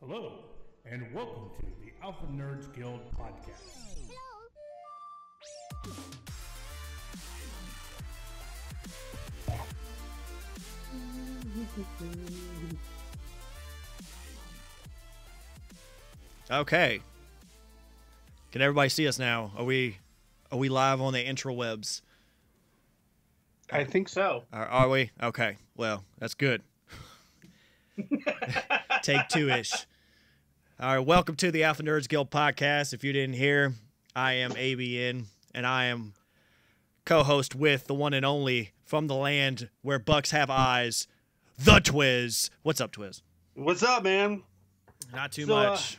Hello, and welcome to the Alpha Nerds Guild podcast. Okay. Can everybody see us now? Are we live on the intrawebs? I think so. Are we? Okay. Well, that's good. Take two-ish. All right, welcome to the Alpha Nerds Guild podcast. If you didn't hear, I am ABN, and I am co-host with the one and only from the land where bucks have eyes, the Twiz. What's up, Twiz? What's up, man? Not too much.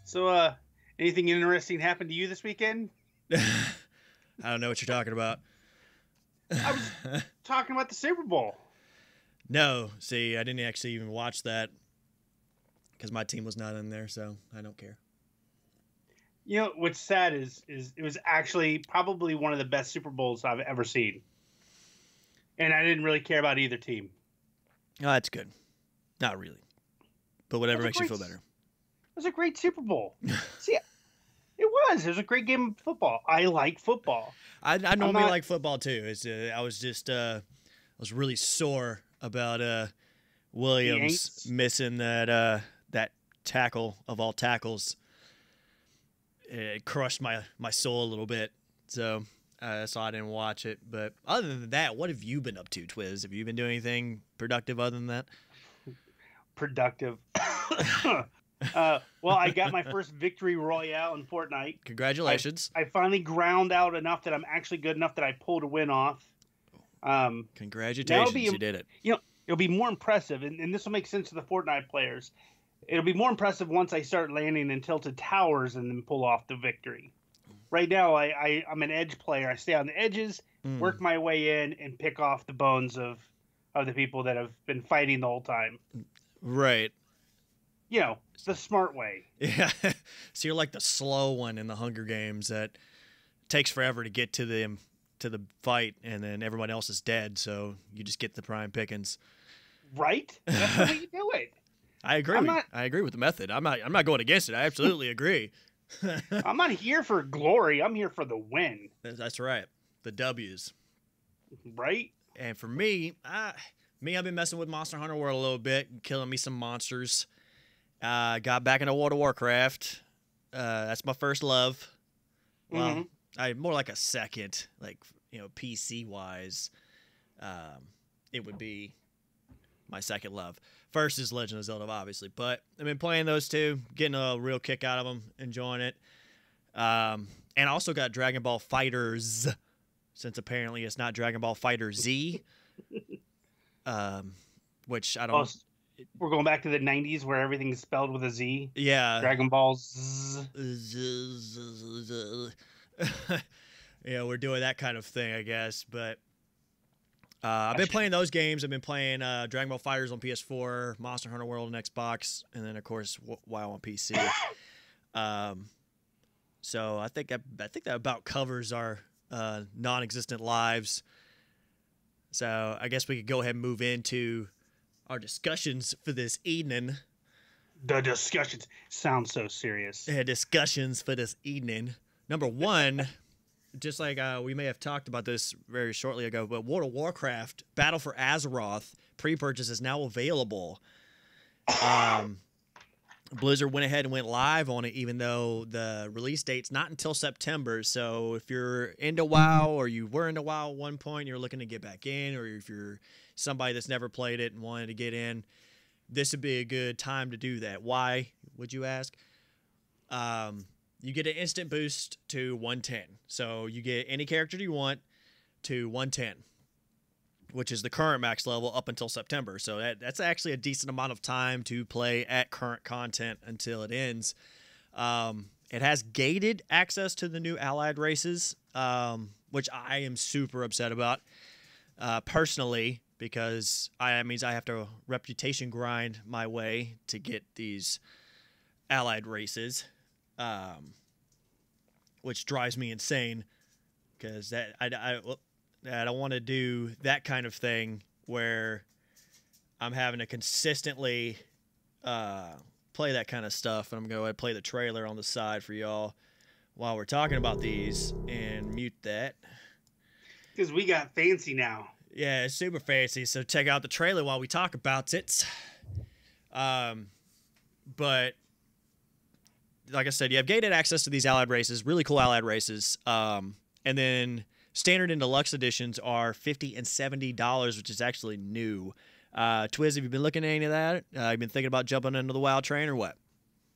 So, anything interesting happened to you this weekend? I don't know what you're talking about. I was talking about the Super Bowl. No, see, I didn't actually even watch that because my team was not in there, so I don't care. You know, what's sad is it was actually probably one of the best Super Bowls I've ever seen. And I didn't really care about either team. Oh, that's good. Not really. But whatever makes you feel better. It was a great Super Bowl. See, it was. It was a great game of football. I like football. I normally like football too. I was really sore about Williams missing that tackle of all tackles. It crushed my soul a little bit, so I didn't watch it. But other than that, what have you been up to, Twiz? Have you been doing anything productive other than that? Productive. Well, I got my first victory royale in Fortnite. Congratulations. I finally ground out enough that I'm actually good enough that I pulled a win off. Congratulations, you did it. You know, it'll be more impressive, and this will make sense to the Fortnite players. It'll be more impressive once I start landing in tilted towers and then pull off the victory. Right now, I'm an edge player. I stay on the edges, work my way in, and pick off the bones of the people that have been fighting the whole time. Right. You know, the smart way. Yeah. So you're like the slow one in the Hunger Games that takes forever to get to the fight, and then everyone else is dead, so you just get the prime pickings. Right? That's the way you do it. I agree. I agree with the method. I'm not going against it. I absolutely agree. I'm not here for glory. I'm here for the win. That's right. The W's. Right? And for me, I've been messing with Monster Hunter World a little bit, killing me some monsters. Got back into World of Warcraft. That's my first love. Well, more like a second, like, PC wise. It would be my second love. First is Legend of Zelda, obviously, but I've been playing those two, getting a real kick out of them, enjoying it. And I also got Dragon Ball FighterZ, since apparently it's not Dragon Ball Fighter Z. Which I don't. We're going back to the 90s where everything's spelled with a Z. Yeah. Dragon Ball Z. Yeah, we're doing that kind of thing, I guess. But I've been playing those games. I've been playing Dragon Ball FighterZ on PS4, Monster Hunter World on Xbox, and then of course WoW on PC. So I think that about covers our non-existent lives. So I guess we could go ahead and move into our discussions for this evening. The discussions sound so serious. Yeah, discussions for this evening. Number one, just like we may have talked about this very shortly ago, but World of Warcraft Battle for Azeroth pre-purchase is now available. Blizzard went ahead and went live on it, even though the release date's not until September. So if you're into WoW, or you were into WoW at one point, you're looking to get back in, or if you're somebody that's never played it and wanted to get in, this would be a good time to do that. Why, would you ask? You get an instant boost to 110. So you get any character you want to 110, which is the current max level up until September. So that's actually a decent amount of time to play at current content until it ends. It has gated access to the new allied races, which I am super upset about personally, because that means I have to reputation grind my way to get these allied races, which drives me insane, because I don't want to do that kind of thing where I'm having to consistently play that kind of stuff, and I'm going to play the trailer on the side for y'all while we're talking about these, and mute that. Because we got fancy now. Yeah, it's super fancy. So check out the trailer while we talk about it. But like I said, you have gated access to these Allied races, really cool Allied races. And then standard and deluxe editions are $50 and $70, which is actually new. Twiz, have you been looking at any of that? You been thinking about jumping into the WoW train or what?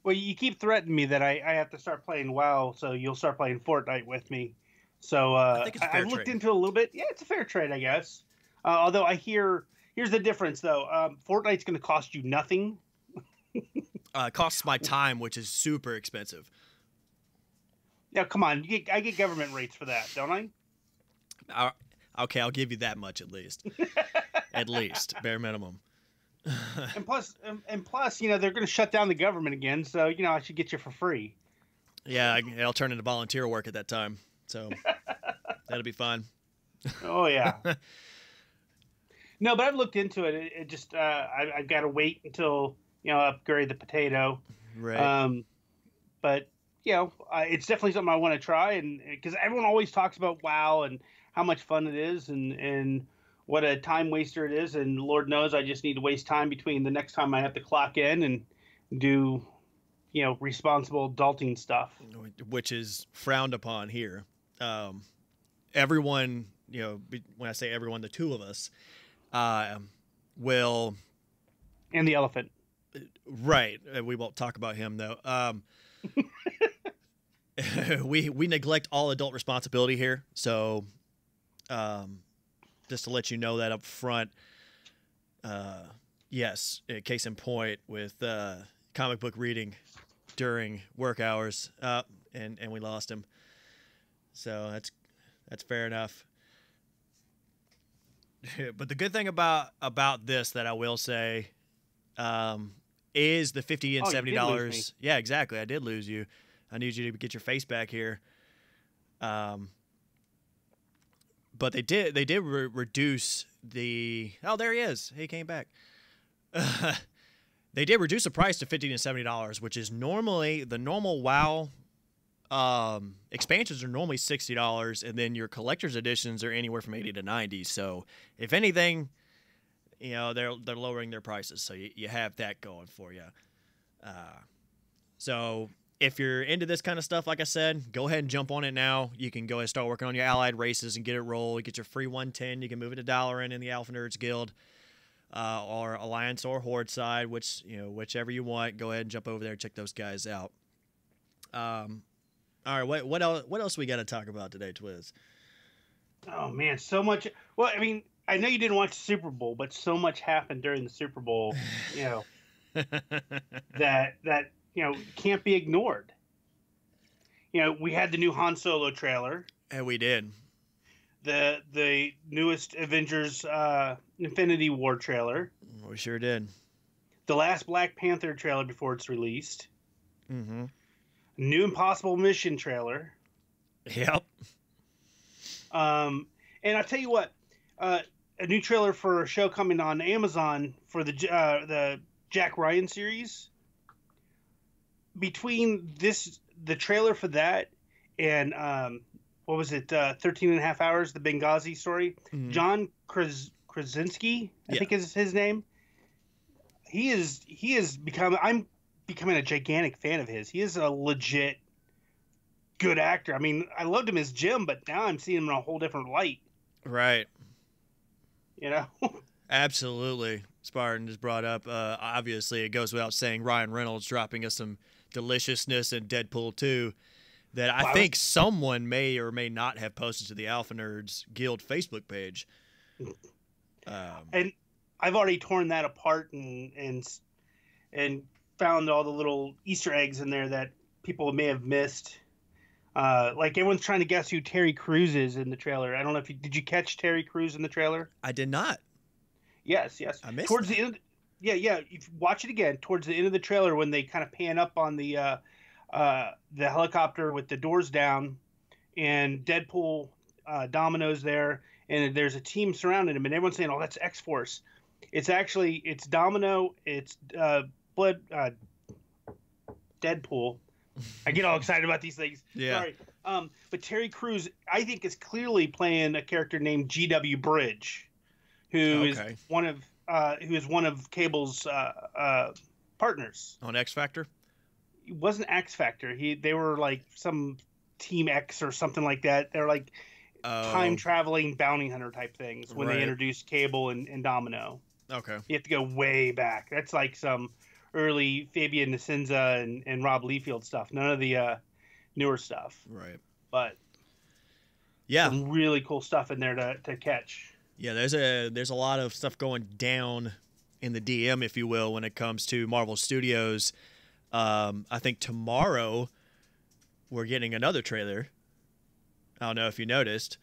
Well, you keep threatening me that I have to start playing WoW, so you'll start playing Fortnite with me. So I think it's a fair I've looked trade. into it a little bit. Yeah, it's a fair trade, I guess. Although I hear, here's the difference, though. Fortnite's going to cost you nothing. It costs my time, which is super expensive. Yeah, come on. I get government rates for that, don't I? Okay, I'll give you that much at least. At least, bare minimum. And plus, you know, they're going to shut down the government again, so, you know, I should get you for free. Yeah, I'll turn into volunteer work at that time. So that'll be fun. Oh, yeah. No, but I've looked into it. It just, I've got to wait until, you know, upgrade the potato. Right. But, you know, it's definitely something I want to try. And because everyone always talks about WoW and how much fun it is and what a time waster it is. And Lord knows I just need to waste time between the next time I have to clock in and do, you know, responsible adulting stuff. Which is frowned upon here. Everyone, you know, when I say everyone, the two of us will. And the elephant. Right. We won't talk about him, though. We neglect all adult responsibility here. So just to let you know that up front, yes, case in point with comic book reading during work hours, and we lost him. So that's fair enough. But the good thing about this that I will say is the $50 and $70. Yeah, exactly. I did lose you. I need you to get your face back here. But they did reduce the. Oh, there he is. He came back. They did reduce the price to $50 and $70, which is normally the normal WoW expansions are normally $60, and then your collector's editions are anywhere from $80 to $90. So if anything, you know, they're lowering their prices, so you have that going for you. So if you're into this kind of stuff, like I said, go ahead and jump on it now. You can go ahead and start working on your allied races and get it rolled. You get your free 110. You can move it to Dalaran in the Alpha Nerds Guild, or Alliance or Horde side, whichever you want. Go ahead and jump over there and check those guys out. All right, what else we got to talk about today, Twiz? Oh man, so much. Well, I mean, I know you didn't watch the Super Bowl, but so much happened during the Super Bowl, you know, that you know can't be ignored. You know, we had the new Han Solo trailer. And we did. The newest Avengers Infinity War trailer. We sure did. The last Black Panther trailer before it's released. Mm-hmm. New Impossible Mission trailer. Yep. And I'll tell you what, a new trailer for a show coming on Amazon for the Jack Ryan series. Between the trailer for that and what was it, 13 and a half hours, the Benghazi story. Mm-hmm. John Krasinski, I think is his name. I'm becoming a gigantic fan of his. He is a legit good actor. I mean, I loved him as Jim, but now I'm seeing him in a whole different light. Right. You know? Absolutely. Spartan just brought up, obviously, it goes without saying, Ryan Reynolds dropping us some deliciousness in Deadpool 2 that I think someone may or may not have posted to the Alpha Nerds Guild Facebook page. And I've already torn that apart and found all the little Easter eggs in there that people may have missed. Like everyone's trying to guess who Terry Crews is in the trailer. I don't know if did you catch Terry Crews in the trailer? I did not. Yes. I missed towards that. the end. Yeah. If you watch it again towards the end of the trailer when they kind of pan up on the helicopter with the doors down, and Deadpool, Domino's there, and there's a team surrounding him, and everyone's saying, "Oh, that's X-Force." It's Domino. It's Deadpool. I get all excited about these things. Yeah. Sorry. But Terry Crews, I think, is clearly playing a character named G.W. Bridge, who is one of Cable's partners on X Factor. It wasn't X Factor. They were like some Team X or something like that. They're like time traveling bounty hunter type things when they introduced Cable and Domino. Okay. You have to go way back. That's like some early Fabian Nicieza and Rob Liefeld stuff. None of the newer stuff. Right. But some really cool stuff in there to catch. Yeah, there's a lot of stuff going down in the DM, if you will, when it comes to Marvel Studios. I think tomorrow we're getting another trailer. I don't know if you noticed.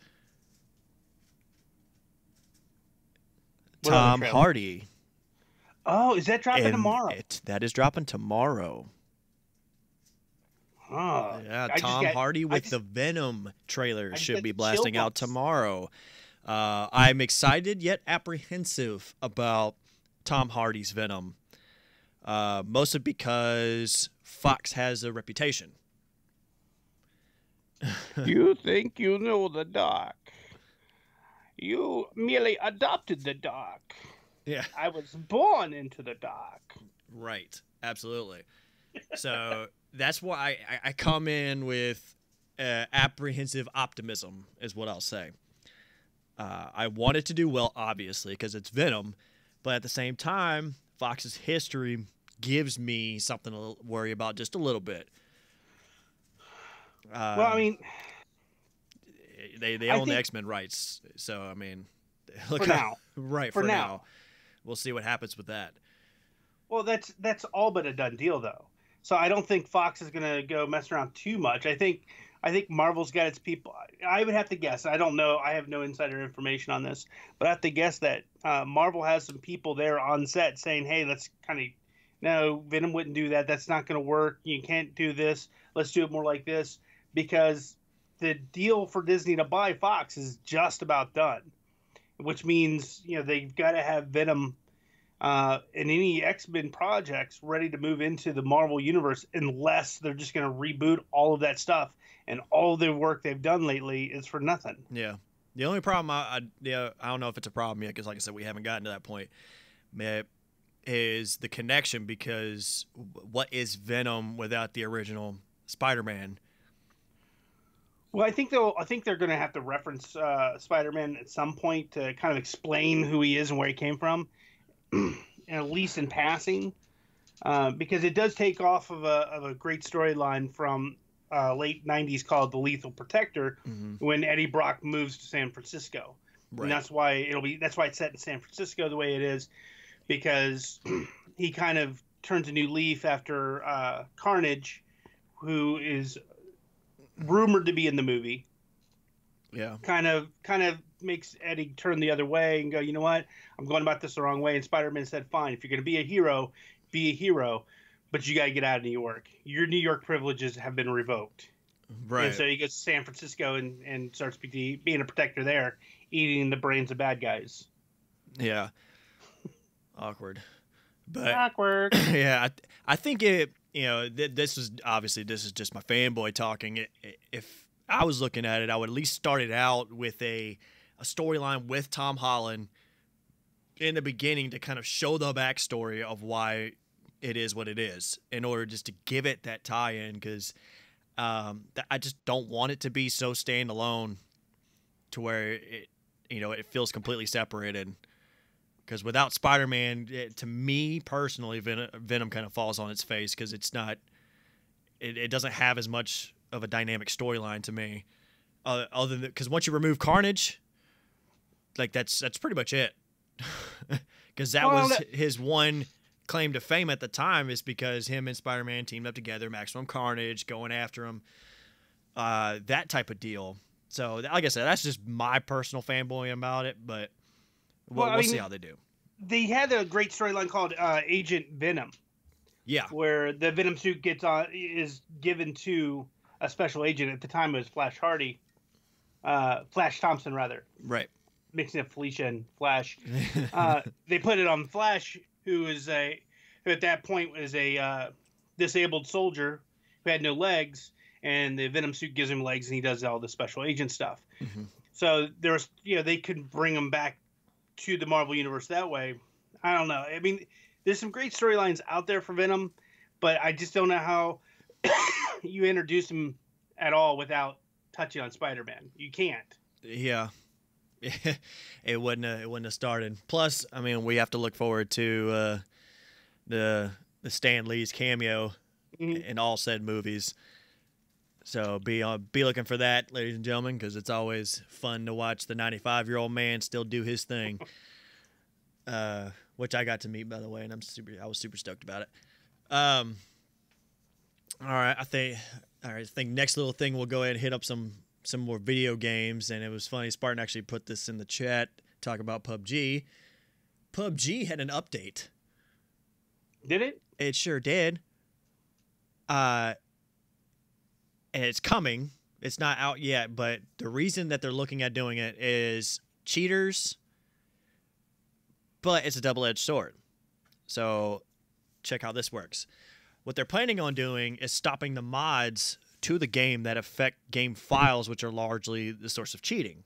Tom Hardy. Oh, is that dropping tomorrow? That is dropping tomorrow. Oh, yeah, Tom Hardy with the Venom trailer should be blasting out tomorrow. I'm excited yet apprehensive about Tom Hardy's Venom, mostly because Fox has a reputation. You think you know the dark. You merely adopted the dark. Yeah. I was born into the dark. Right. Absolutely. So that's why I come in with apprehensive optimism is what I'll say. I want it to do well, obviously, because it's Venom. But at the same time, Fox's history gives me something to worry about just a little bit. Well, I mean, they own the X-Men rights, so I mean, look for now, right? For now, we'll see what happens with that. Well, that's all but a done deal, though. So I don't think Fox is going to go mess around too much. I think Marvel's got its people. I would have to guess. I don't know. I have no insider information on this, but I have to guess that Marvel has some people there on set saying, "Hey, let's kind of no, Venom wouldn't do that. That's not going to work. You can't do this. Let's do it more like this." Because the deal for Disney to buy Fox is just about done, which means they've got to have Venom and any X-Men projects ready to move into the Marvel universe, unless they're just going to reboot all of that stuff, and all the work they've done lately is for nothing. Yeah, the only problem I don't know if it's a problem yet, because like I said, we haven't gotten to that point. Is the connection, because what is Venom without the original Spider-Man? Well, I think they're going to have to reference Spider-Man at some point to kind of explain who he is and where he came from, at least in passing, because it does take off of a great storyline from late '90s called The Lethal Protector, when Eddie Brock moves to San Francisco, and that's why it's set in San Francisco the way it is, because he kind of turns a new leaf after Carnage, who is rumored to be in the movie. Yeah. Kind of makes Eddie turn the other way and go, you know what? I'm going about this the wrong way. And Spider-Man said, fine, if you're going to be a hero, but you got to get out of New York. Your New York privileges have been revoked. Right. And so he goes to San Francisco and starts being a protector there, eating the brains of bad guys. Yeah. Awkward. But awkward. Yeah. I think it, this is just my fanboy talking. If I was looking at it, I would at least start it out with a storyline with Tom Holland in the beginning to kind of show the backstory of why it is what it is, in order just to give it that tie-in, because I just don't want it to be so standalone to where it feels completely separated. Because without Spider-Man, to me personally, Venom kind of falls on its face, because it's not. It doesn't have as much of a dynamic storyline to me, other than because once you remove Carnage, like that's pretty much it. Because that was his one claim to fame at the time, is because him and Spider-Man teamed up together, Maximum Carnage, going after him, that type of deal. So, like I said, that's just my personal fanboy about it, but. We'll see how they do. They had a great storyline called Agent Venom. Yeah. Where the Venom suit is given to a special agent. At the time, it was Flash Thompson, rather. Right. Mixing up Felicia and Flash. They put it on Flash, who at that point was a disabled soldier who had no legs, and the Venom suit gives him legs, and he does all the special agent stuff. Mm-hmm. So there's, they could bring him back to the Marvel Universe that way. I don't know. I mean, there's some great storylines out there for Venom, but I just don't know how you introduce him at all without touching on Spider-Man. You can't. Yeah. it wouldn't have started. Plus, I mean, we have to look forward to the Stan Lee's cameo in all said movies. So be looking for that, ladies and gentlemen, because it's always fun to watch the 95-year-old man still do his thing. Which I got to meet, by the way, and I was super stoked about it. All right, I think next little thing we'll go ahead and hit up some more video games. And it was funny, Spartan actually put this in the chat, talk about PUBG. PUBG had an update. Did it? It sure did. And it's coming. It's not out yet, but the reason that they're looking at doing it is cheaters, but it's a double-edged sword. So check how this works. What they're planning on doing is stopping the mods to the game that affect game files, which are largely the source of cheating.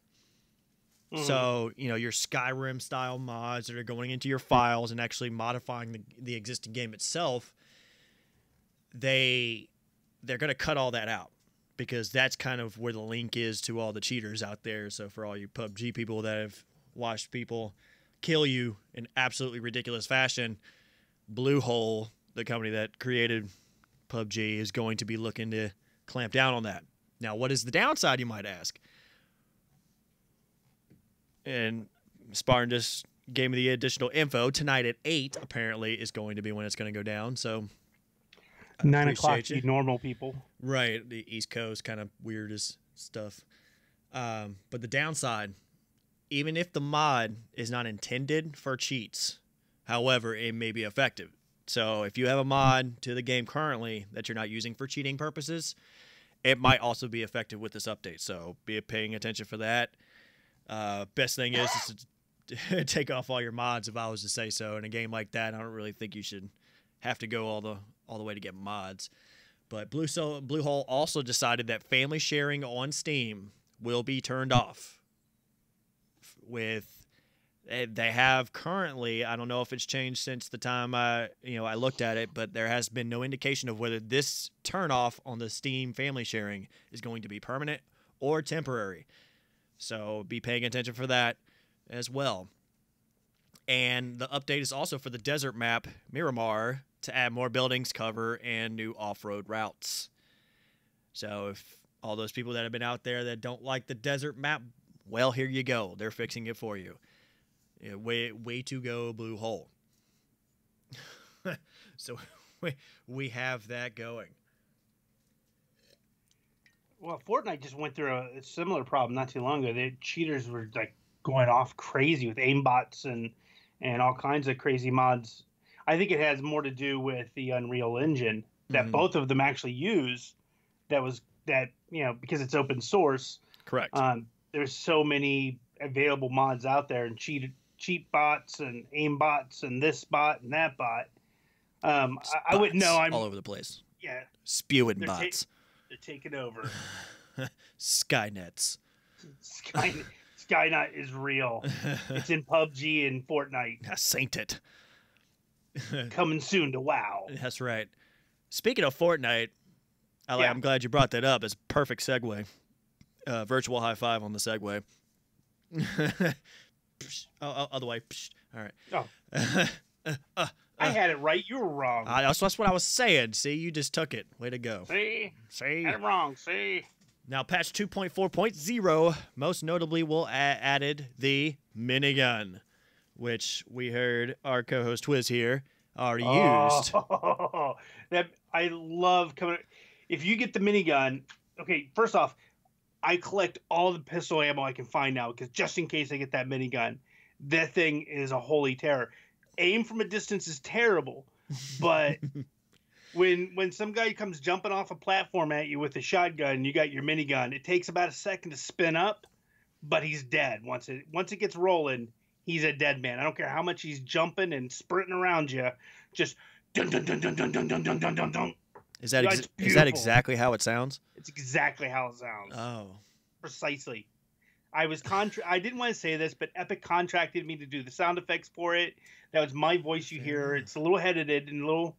Mm-hmm. So, your Skyrim-style mods that are going into your files and actually modifying the existing game itself, they're going to cut all that out, because that's kind of where the link is to all the cheaters out there. So for all you PUBG people that have watched people kill you in absolutely ridiculous fashion, Bluehole, the company that created PUBG, is going to be looking to clamp down on that. Now, what is the downside, you might ask? And Spartan just gave me the additional info. Tonight at 8, apparently, is going to be when it's going to go down. So 9 o'clock to normal people. Right. The East Coast, kind of weird as stuff. But the downside, even if the mod is not intended for cheats, however, it may be effective. So if you have a mod to the game currently that you're not using for cheating purposes, it might also be effective with this update. So be paying attention for that. Best thing is to take off all your mods, if I was to say so. In a game like that, I don't really think you should have to go all the way to get mods. But Bluehole also decided that family sharing on Steam will be turned off. They have currently, I don't know if it's changed since the time I looked at it, but there has been no indication of whether this turn off on the Steam family sharing is going to be permanent or temporary. So be paying attention for that as well. And the update is also for the desert map Miramar to add more buildings, cover, and new off-road routes. So if all those people that have been out there that don't like the desert map, well, here you go. They're fixing it for you. Yeah, way to go, Bluehole. So we have that going. Well, Fortnite just went through a similar problem not too long ago. The cheaters were like going off crazy with aimbots and all kinds of crazy mods. I think it has more to do with the Unreal Engine that both of them actually use. Because it's open source. Correct. There's so many available mods out there, and cheat bots and aim bots and this bot and that bot. I wouldn't know. I'm all over the place. Yeah, spewing bots. They're taking over. Skynets. Skynet is real. It's in PUBG and Fortnite. I saint it. Coming soon to WoW. That's right. Speaking of Fortnite, I'm glad you brought that up. It's a perfect segue. Virtual high five on the segue. Other way. All right. Oh. I had it right. You were wrong. That's what I was saying. See, you just took it. Way to go. See? Had it wrong. See? Now, patch 2.4.0 most notably will added the minigun, which we heard our co-host Twiz here already used. That I love coming. If you get the minigun, okay, first off, I collect all the pistol ammo I can find now, because just in case I get that minigun, that thing is a holy terror. Aim from a distance is terrible, but when some guy comes jumping off a platform at you with a shotgun and you got your minigun, it takes about a second to spin up, but he's dead. Once it gets rolling, he's a dead man. I don't care how much he's jumping and sprinting around you, just dun dun dun dun dun dun dun dun dun dun dun. Is that It's is that beautiful. exactly how it sounds? It's exactly how it sounds. Oh, Precisely. I didn't want to say this, but Epic contracted me to do the sound effects for it. That was my voice you hear. It's a little edited and a little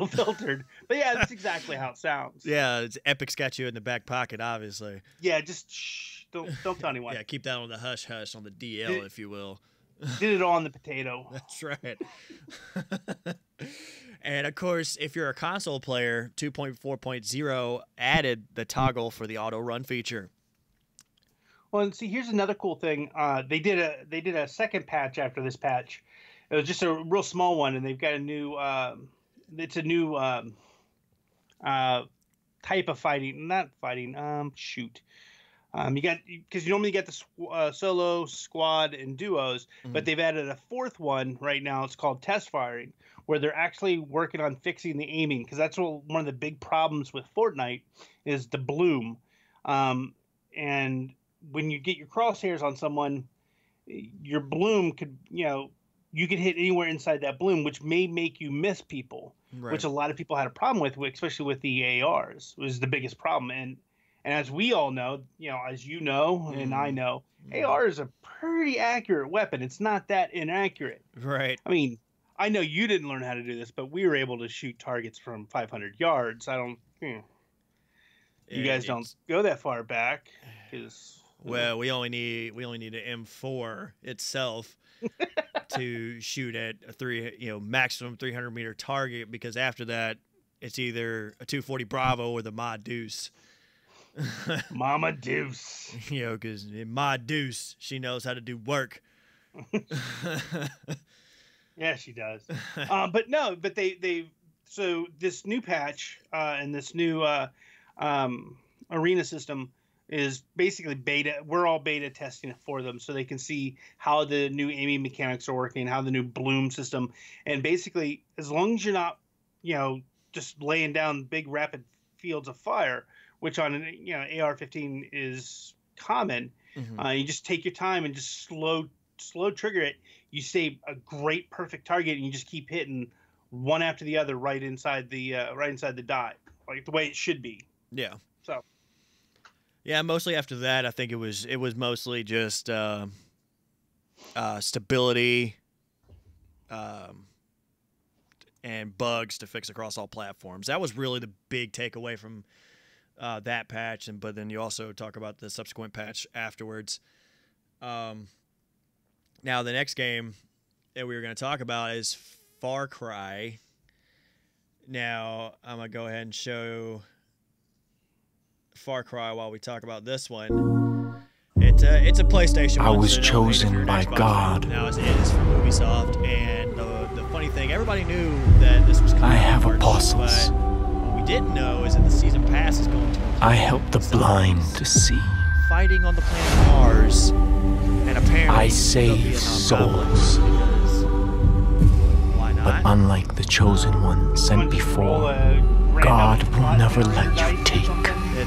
filtered. But yeah, that's exactly how it sounds. yeah. It's Epic's got you in the back pocket, obviously. Yeah, just shh, don't tell anyone. Yeah, keep that on the hush hush on the DL, if you will. Did it all on the potato. That's right. And of course, if you're a console player, 2.4.0 added the toggle for the auto run feature. Well, and see, here's another cool thing. They did a second patch after this patch. It was just a real small one, and they've got a new. It's a new type of fighting, not fighting. Shoot. You got because you normally get the solo, squad, and duos, but they've added a fourth one right now. It's called test firing, where they're actually working on fixing the aiming because that's one of the big problems with Fortnite is the bloom, and when you get your crosshairs on someone, your bloom could you could hit anywhere inside that bloom, which may make you miss people, Right. which a lot of people had a problem with, especially with the ARs was the biggest problem. And as we all know, as you know, and I know, AR is a pretty accurate weapon. It's not that inaccurate. Right. I mean, I know you didn't learn how to do this, but we were able to shoot targets from 500 yards. I don't, you guys don't go that far back because. Well, we only need an M4 itself to shoot at a maximum 300-meter target because after that, it's either a 240 Bravo or the Ma Deuce. Mama Deuce. Because Ma Deuce, she knows how to do work. Yeah, she does. But they so this new patch and this new arena system is basically beta. We're all beta testing it for them so they can see how the new aiming mechanics are working, how the new bloom system, and basically as long as you're not, just laying down big rapid fields of fire, which on an AR-15 is common, you just take your time and just slow trigger it. You stay a great perfect target, and you just keep hitting one after the other right inside the die, like the way it should be. Yeah. So. Yeah, mostly after that, I think it was mostly just stability and bugs to fix across all platforms. That was really the big takeaway from that patch, but then you also talk about the subsequent patch afterwards. Now, the next game that we were going to talk about is Far Cry. Now, I'm going to go ahead and show Far Cry while we talk about this one. It's a PlayStation 1. I was so chosen by God. Now it is from Ubisoft, and the funny thing, everybody knew that this was coming. I have March, apostles. But what we didn't know is that the season pass is going to include I help the blind to see. fighting on the planet Mars, and apparently I the save Vietnam conflict, souls. because why But not? unlike the chosen one sent before, God will never let you take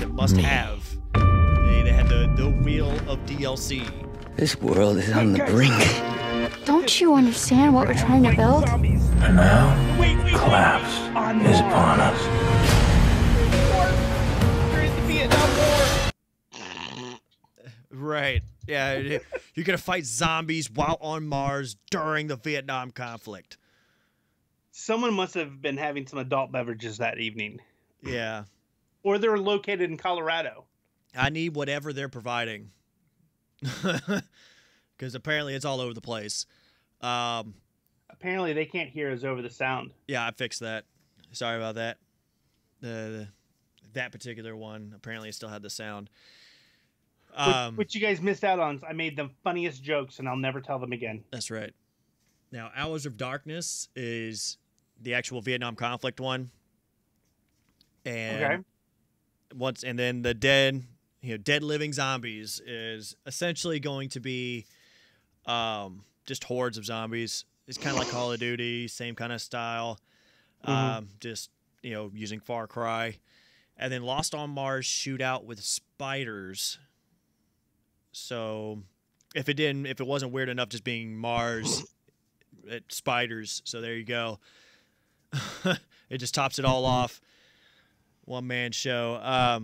It must me. have. They had the wheel of DLC. This world is on the brink. Don't you understand what we're trying to build? And now, collapse is upon us. Right. Yeah. You're gonna fight zombies while on Mars during the Vietnam conflict. Someone must have been having some adult beverages that evening, Yeah. or they're located in Colorado. I need whatever they're providing. Because apparently it's all over the place. Apparently, they can't hear us over the sound. Yeah, I fixed that. Sorry about that. That particular one, apparently it still had the sound. Which you guys missed out on. I made the funniest jokes, and I'll never tell them again. That's right. Now, Hours of Darkness is the actual Vietnam conflict one. And Okay. then the Dead Living Zombies is essentially going to be just hordes of zombies. It's kind of like Call of Duty, same kind of style. Just using Far Cry. And then Lost on Mars shootout with spiders. So if it wasn't weird enough just being Mars, spiders. So there you go. It just tops it all off. one-man show. I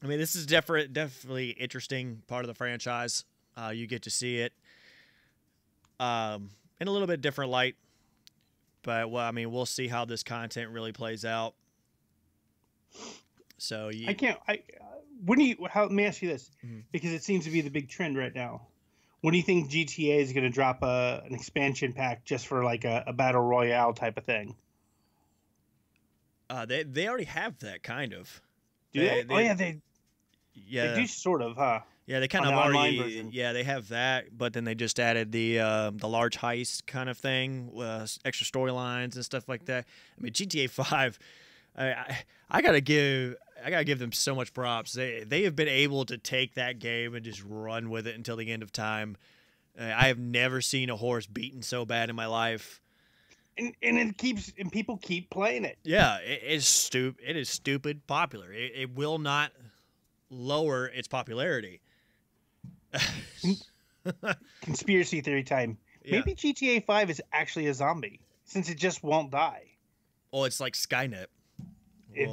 mean, this is definitely interesting part of the franchise. You get to see it in a little bit different light. But, well, I mean, we'll see how this content really plays out. So let me ask you this, because it seems to be the big trend right now. When do you think GTA is going to drop an expansion pack just for like a battle royale type of thing? They already have that kind of. Do they? They do sort of, huh? Yeah, they kind of already. Yeah, they have that, but then they just added the large heist kind of thing, extra storylines and stuff like that. I mean, GTA 5. I gotta give them so much props. They have been able to take that game and just run with it until the end of time. I have never seen a horse beaten so bad in my life. And people keep playing it. Yeah, it is stupid popular. It will not lower its popularity. Conspiracy theory time. Yeah. Maybe GTA 5 is actually a zombie since it just won't die. Oh, it's like Skynet. That's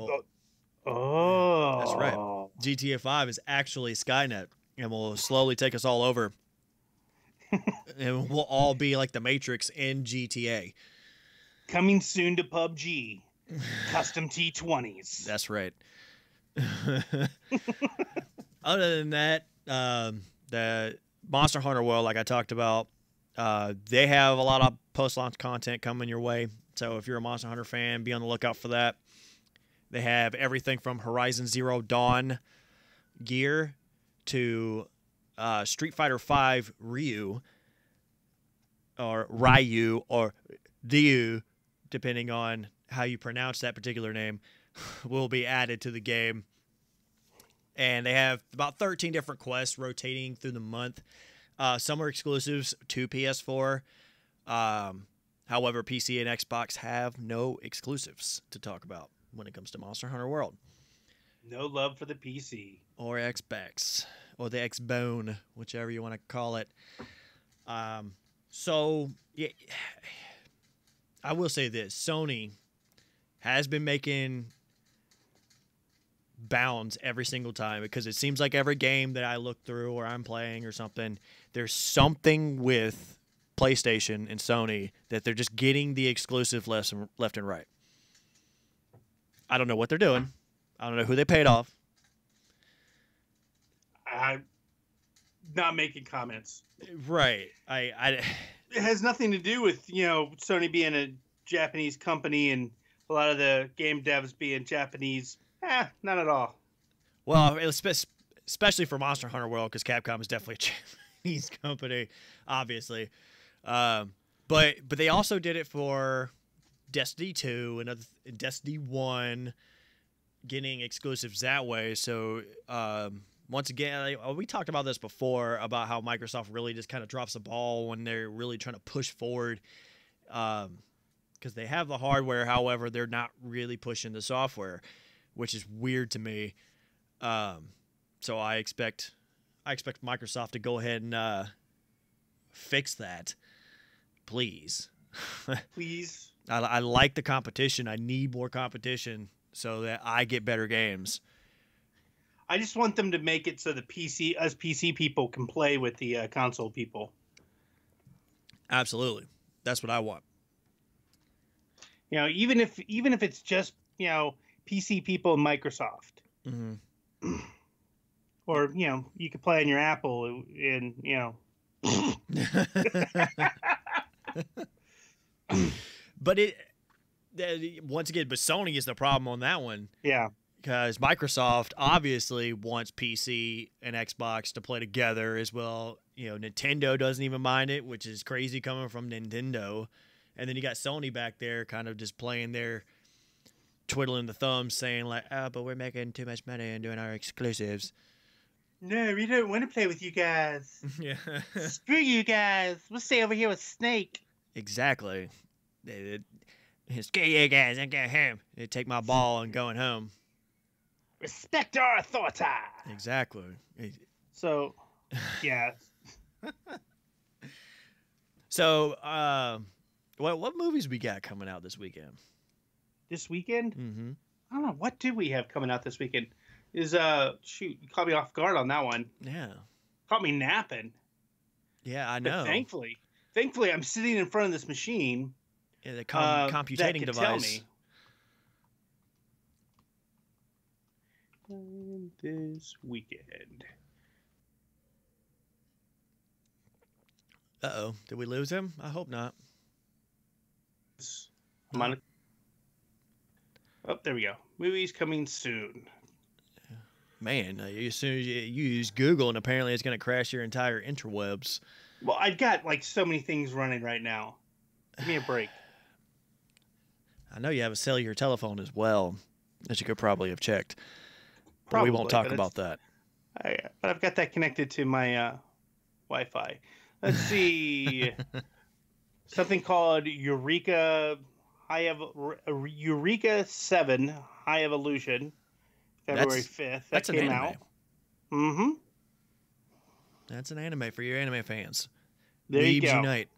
right. GTA 5 is actually Skynet and will slowly take us all over. And we'll all be like the Matrix in GTA. Coming soon to PUBG. Custom T20s. That's right. Other than that, the Monster Hunter World, like I talked about, they have a lot of post-launch content coming your way. So if you're a Monster Hunter fan, be on the lookout for that. They have everything from Horizon Zero Dawn gear to Street Fighter V Ryu or Ryu, depending on how you pronounce that particular name, will be added to the game. And they have about 13 different quests rotating through the month. Some are exclusives to PS4. However, PC and Xbox have no exclusives to talk about when it comes to Monster Hunter World. No love for the PC. Or Xbox. Or the Xbone, whichever you want to call it. So, yeah, I will say this. Sony has been making bounds every single time, because it seems like every game that I look through or I'm playing or something, there's something with PlayStation and Sony that they're just getting the exclusive left and right. I don't know what they're doing. I don't know who they paid off. I'm not making comments. Right. It has nothing to do with, Sony being a Japanese company and a lot of the game devs being Japanese. Not at all. Well, especially for Monster Hunter World, because Capcom is definitely a Japanese company, obviously. But they also did it for Destiny 2 and Destiny 1, getting exclusives that way. So once again, we talked about this before, about how Microsoft really just kind of drops the ball when they're really trying to push forward, because they have the hardware. However, they're not really pushing the software, which is weird to me. So I expect Microsoft to go ahead and fix that, please. Please. I like the competition. I need more competition so that I get better games. I just want them to make it so us PC people can play with the console people. Absolutely. That's what I want. Even if it's just, PC people and Microsoft. Mm-hmm. Or, you could play on your Apple and, But once again, Sony is the problem on that one. Yeah. Because Microsoft obviously wants PC and Xbox to play together as well. Nintendo doesn't even mind it, which is crazy coming from Nintendo. And then you got Sony back there kind of just playing their twiddling the thumbs, saying like, "Oh, but we're making too much money and doing our exclusives." No, we don't want to play with you guys. Yeah. Screw you guys. We'll stay over here with Snake. Exactly. Screw you guys and go home. They take my ball and going home. Respect our authority. Exactly. So, yeah. So, what movies we got coming out this weekend? This weekend? Mm-hmm. I don't know, what do we have coming out this weekend? Is shoot, you caught me off guard on that one. Yeah. Caught me napping. Yeah, I But know. thankfully, I'm sitting in front of this machine. Yeah, the that computating could device. tell me this weekend. Uh-oh. Did we lose him? I hope not. I'm on. Oh, there we go. Movies coming soon. Man, as soon as you use Google, and apparently it's going to crash your entire interwebs. Well, I've got like so many things running right now. Give me a break. I know you have a cellular telephone as well, that you could probably have checked. But Probably, we won't talk but about that. but I've got that connected to my Wi-Fi. Let's see. Something called Eureka Eureka 7 High Evolution. February 5th. That's an came anime. out. Mm-hmm. That's an anime for your anime fans. There you Weebs go. Unite.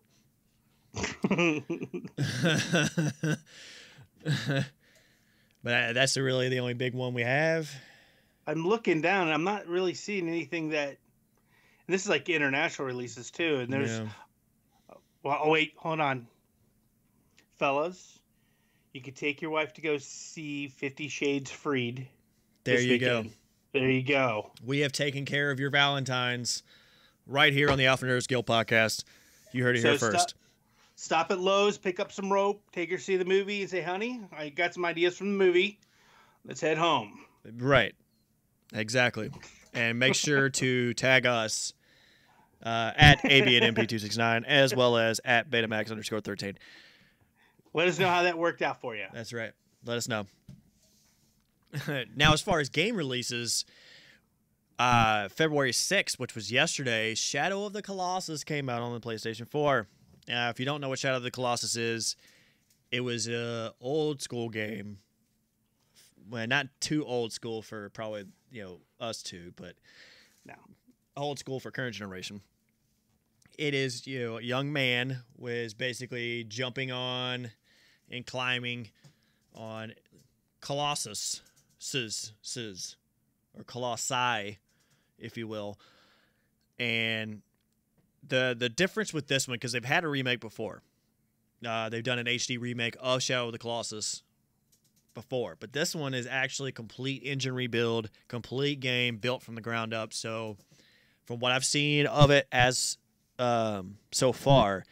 But that's really the only big one we have. I'm looking down and I'm not really seeing anything that. And this is like international releases too. And there's. Yeah. Well, oh wait, hold on, fellas. You could take your wife to go see 50 Shades Freed. There this you go. weekend. There you go. We have taken care of your Valentines right here on the Alpha Nerds Guild podcast. You heard it here first. Stop at Lowe's, pick up some rope, take her to see the movie, and say, honey, I got some ideas from the movie. Let's head home. Right. Exactly. And make sure to tag us at ABNMP269 as well as at Betamax_13. Let us know how that worked out for you. That's right. Let us know. Now, as far as game releases, February 6th, which was yesterday, Shadow of the Colossus came out on the PlayStation 4. If you don't know what Shadow of the Colossus is, it was an old school game. Well, not too old school for probably, us two, but No. old school for current generation. It is, a young man was basically jumping on and climbing on Colossus, or Colossi, if you will. And the difference with this one, because they've had a remake before. They've done an HD remake of Shadow of the Colossus before. But this one is actually complete engine rebuild, complete game built from the ground up. So from what I've seen of it as so far,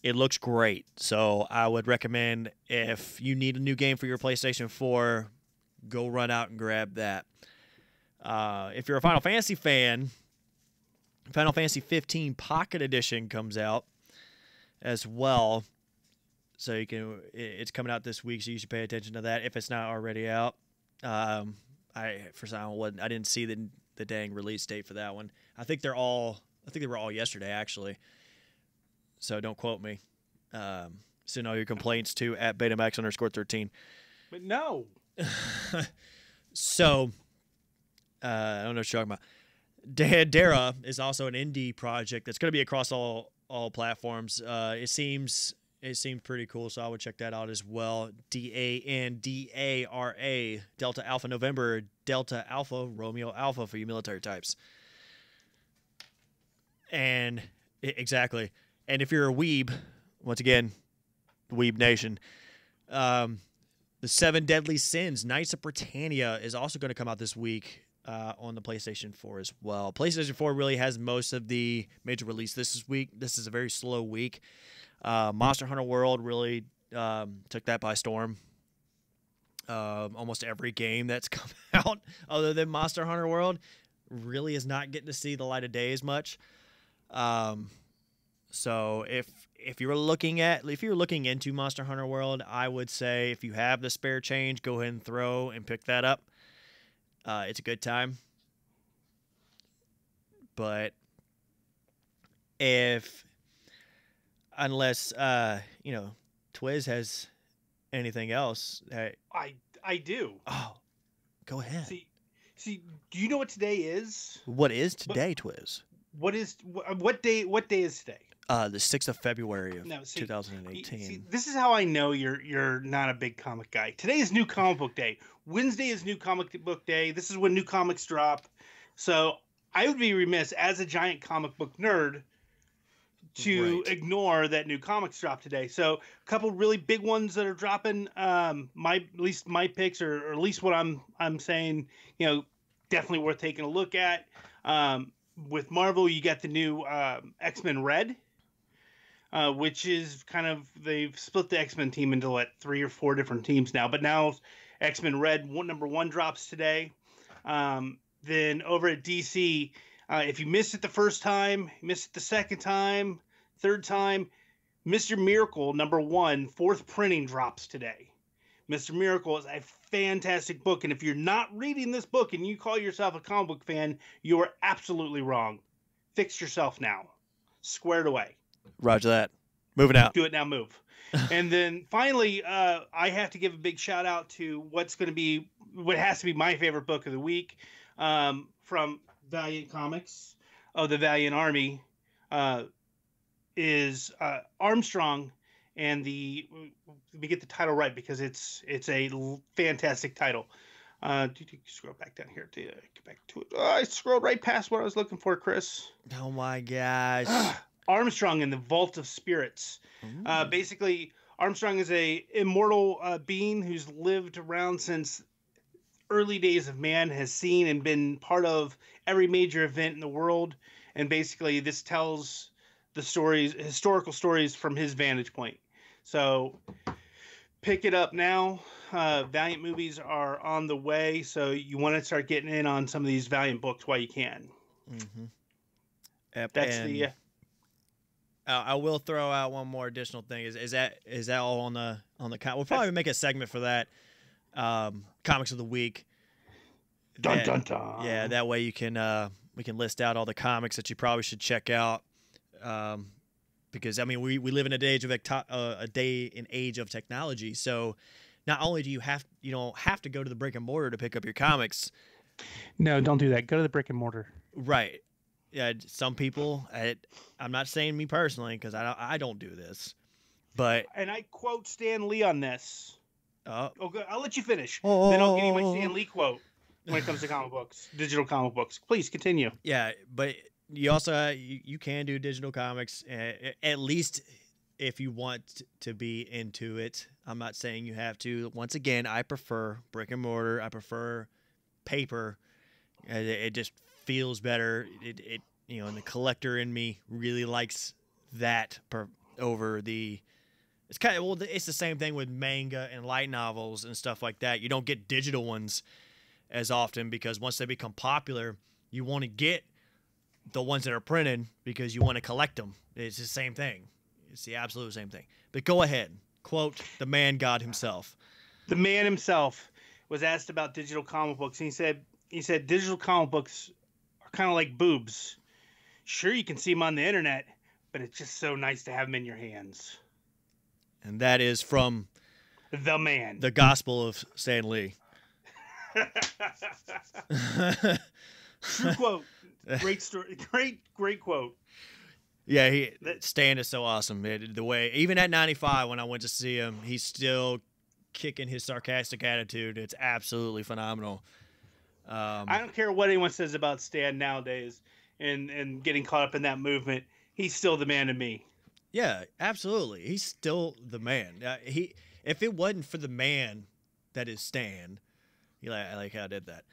it looks great. So I would recommend, if you need a new game for your PlayStation 4, go run out and grab that. If you're a Final Fantasy fan, Final Fantasy 15 Pocket Edition comes out as well. So it's coming out this week, so you should pay attention to that if it's not already out. I didn't see the dang release date for that one. I think they were all yesterday, actually. So don't quote me. Send all your complaints to at Betamax_13. But no. So, I don't know what you're talking about. Dara is also an indie project that's going to be across all platforms. It seems pretty cool, so I would check that out as well. DANDARA, Delta Alpha November, Delta Alpha Romeo Alpha for you military types. And exactly. And if you're a weeb, once again, Weeb Nation, the 7 Deadly Sins, Knights of Britannia, is also going to come out this week on the PlayStation 4 as well. PlayStation 4 really has most of the major release this week. This is a very slow week. Monster Hunter World really took that by storm. Almost every game that's come out other than Monster Hunter World really is not getting to see the light of day as much. So if you're looking into Monster Hunter World, I would say if you have the spare change, go ahead and pick that up. It's a good time. But unless Twiz has anything else, I do. Oh, go ahead. See, do you know what today is? What is today, Twiz? What day is today? The 6th of February of No, see, 2018. See, this is how I know you're not a big comic guy. Today is New Comic Book Day. Wednesday is New Comic Book Day. This is when new comics drop. So I would be remiss as a giant comic book nerd to ignore that new comics drop today. So a couple really big ones that are dropping. At least my picks, or at least what I'm saying, definitely worth taking a look at. With Marvel, you got the new X-Men Red. Which is kind of, they've split the X-Men team into 3 or 4 different teams now. But now X-Men Red #1 drops today. Then over at DC, if you missed it the first time, missed it the second time, third time, Mr. Miracle #1, 4th printing drops today. Mr. Miracle is a fantastic book. And if you're not reading this book and you call yourself a comic book fan, you are absolutely wrong. Fix yourself now. Squared away. Roger that. Moving out. Do it now, move. And then finally, I have to give a big shout out to what has to be my favorite book of the week, from Valiant Comics of the Valiant Army, is Armstrong, and let me get the title right because it's a fantastic title. Scroll back down here to get back to it. I scrolled right past what I was looking for, Chris. Oh my gosh. Armstrong and the Vault of Spirits. Basically, Armstrong is a immortal being who's lived around since early days of man, has seen and been part of every major event in the world, and basically this tells the historical stories from his vantage point. So pick it up now. Valiant movies are on the way, so you want to start getting in on some of these Valiant books while you can. Mm-hmm. That's I will throw out one more additional thing. Is that all on the we'll probably make a segment for that. Comics of the week. Dun dun dun. Yeah, that way you can we can list out all the comics that you probably should check out. Because I mean we live in a day and age of technology. So not only do you don't have to go to the brick and mortar to pick up your comics. No, don't do that. Go to the brick and mortar. Right. Yeah, some people. I'm not saying me personally because I don't do this, but and I quote Stan Lee on this. Okay, I'll let you finish. Then I'll give you my Stan Lee quote when it comes to comic books, digital comic books. Please continue. Yeah, but you also you can do digital comics at least if you want to be into it. I'm not saying you have to. Once again, I prefer brick and mortar. I prefer paper. It just feels better. It and the collector in me really likes that over the. It's it's the same thing with manga and light novels and stuff like that. You don't get digital ones as often because once they become popular, you want to get the ones that are printed because you want to collect them. It's the same thing. It's the absolute same thing. But go ahead. Quote the man God himself. The man himself was asked about digital comic books, and he said digital comic books are kind of like boobs. Sure, you can see them on the internet, but it's just so nice to have them in your hands. And that is from the man, the Gospel of Stan Lee. True quote. Great story. Great quote. Yeah, Stan is so awesome. The way, even at 95, when I went to see him, he's still kicking his sarcastic attitude. It's absolutely phenomenal. I don't care what anyone says about Stan nowadays and getting caught up in that movement. He's still the man to me. Yeah, absolutely. He's still the man. If it wasn't for the man that is Stan, I like how I did that.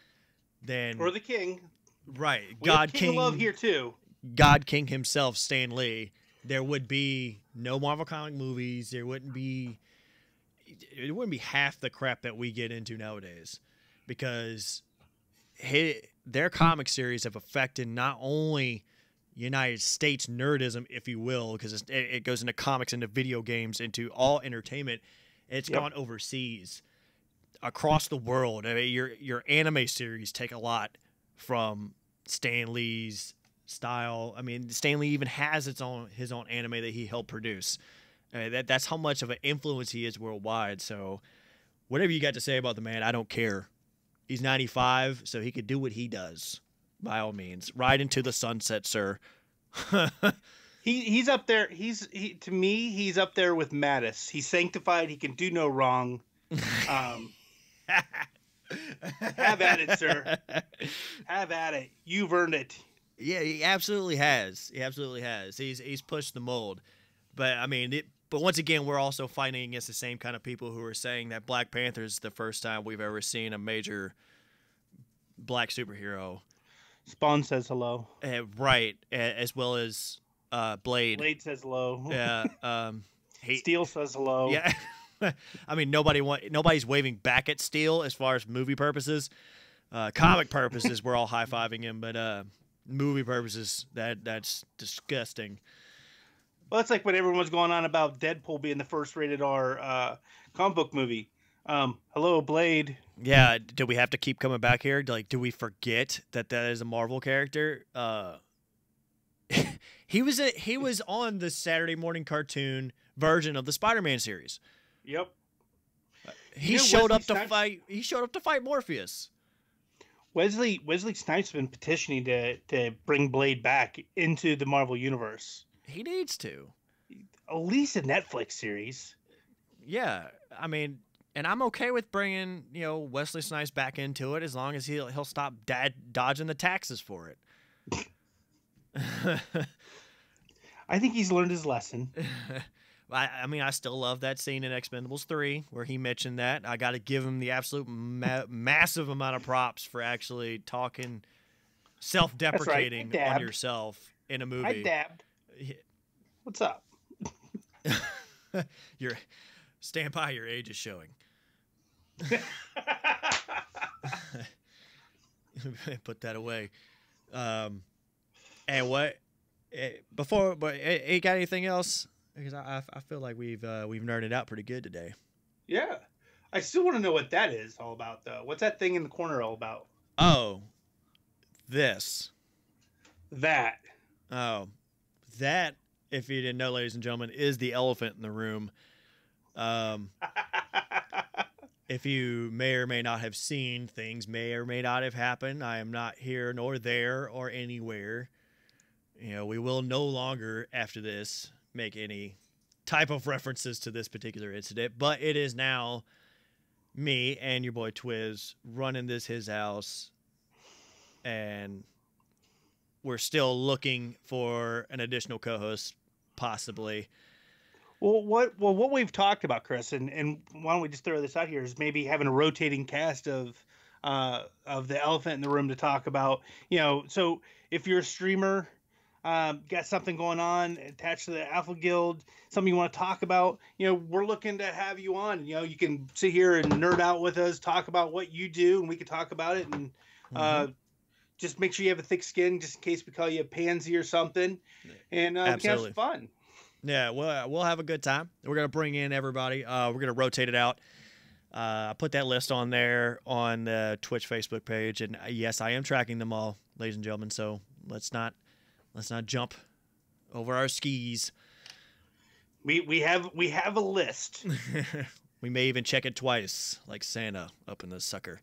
Then or the king, right? We God King of love here too. God King himself, Stan Lee. There would be no Marvel comic movies. It wouldn't be half the crap that we get into nowadays, because their comic series have affected not only United States nerdism, if you will, because it goes into comics, into video games, into all entertainment. It's gone overseas, across the world. I mean, your anime series take a lot from Stan Lee's style. I mean, Stan Lee even has his own anime that he helped produce. That's how much of an influence he is worldwide. So, whatever you got to say about the man, I don't care. He's 95, so he could do what he does. By all means, ride into the sunset, sir. He's up there. To me, he's up there with Mattis. He's sanctified. He can do no wrong. Have at it, sir. Have at it. You've earned it. Yeah, he absolutely has. He absolutely has. He's pushed the mold. But I mean, but once again, we're also fighting against the same kind of people who are saying that Black Panther is the first time we've ever seen a major black superhero. Spawn says hello. Right, as well as Blade. Blade says hello. Yeah. Steel says hello. Yeah. I mean, nobody's waving back at Steel as far as movie purposes. Comic purposes, we're all high-fiving him, but movie purposes, that's disgusting. Well, it's like when everyone was going on about Deadpool being the first rated R comic book movie. Hello, Blade. Yeah, do we have to keep coming back here? Like, do we forget that is a Marvel character? He was on the Saturday morning cartoon version of the Spider-Man series. Yep. He showed up to fight. He showed up to fight Morpheus. Wesley Snipes has been petitioning to bring Blade back into the Marvel universe. He needs to. At least a Netflix series. Yeah, I mean, and I'm okay with bringing Wesley Snipes back into it as long as he'll stop dodging the taxes for it. I think he's learned his lesson. I mean, I still love that scene in Expendables 3 where he mentioned that. I got to give him the absolute massive amount of props for actually talking self-deprecating on yourself in a movie. I dabbed. What's up? Stand by, your age is showing. Put that away. And what? Before, but you got anything else? Because I feel like we've nerded out pretty good today. Yeah, I still want to know what that is all about, though. What's that thing in the corner all about? Oh, this. That. Oh, that. If you didn't know, ladies and gentlemen, is the elephant in the room. If you may or may not have seen, things may or may not have happened. I am not here nor there or anywhere. We will no longer, after this, make any type of references to this particular incident, but it is now me and your boy Twiz running his house, and we're still looking for an additional co-host, possibly. Well, what we've talked about, Chris, and why don't we just throw this out here, is maybe having a rotating cast of the elephant in the room to talk about. So if you're a streamer, got something going on attached to the Alpha Guild, something you want to talk about, we're looking to have you on. You can sit here and nerd out with us, talk about what you do, and we can talk about it. And just make sure you have a thick skin, just in case we call you a pansy or something. And we can have some fun. Yeah, we'll have a good time. We're going to bring in everybody. We're going to rotate it out. I put that list on there on the Twitch Facebook page. And yes, I am tracking them all, ladies and gentlemen. So let's not jump over our skis. We have a list. We may even check it twice, like Santa up in the sucker.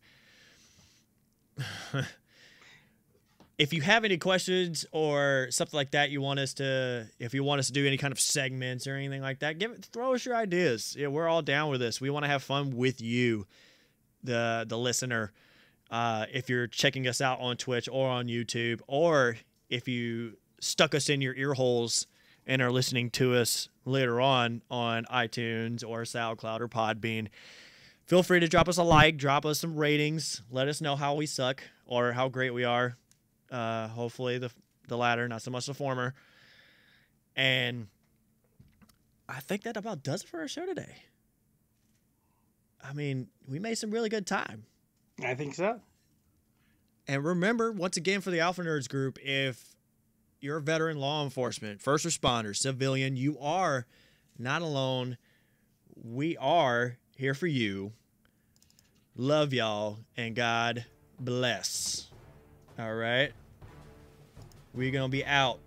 If you have any questions or something like that, if you want us to do any kind of segments or anything like that, throw us your ideas. Yeah, we're all down with this. We want to have fun with you, the listener. If you're checking us out on Twitch or on YouTube, or if you stuck us in your ear holes and are listening to us later on iTunes or SoundCloud or Podbean, feel free to drop us a like, drop us some ratings, let us know how we suck or how great we are. Hopefully the latter, not so much the former. And I think that about does it for our show today. I mean, we made some really good time. I think so. And remember, once again, for the Alpha Nerds group, if you're a veteran, law enforcement, first responder, civilian, you are not alone. We are here for you. Love y'all, and God bless. All right? We're going to be out.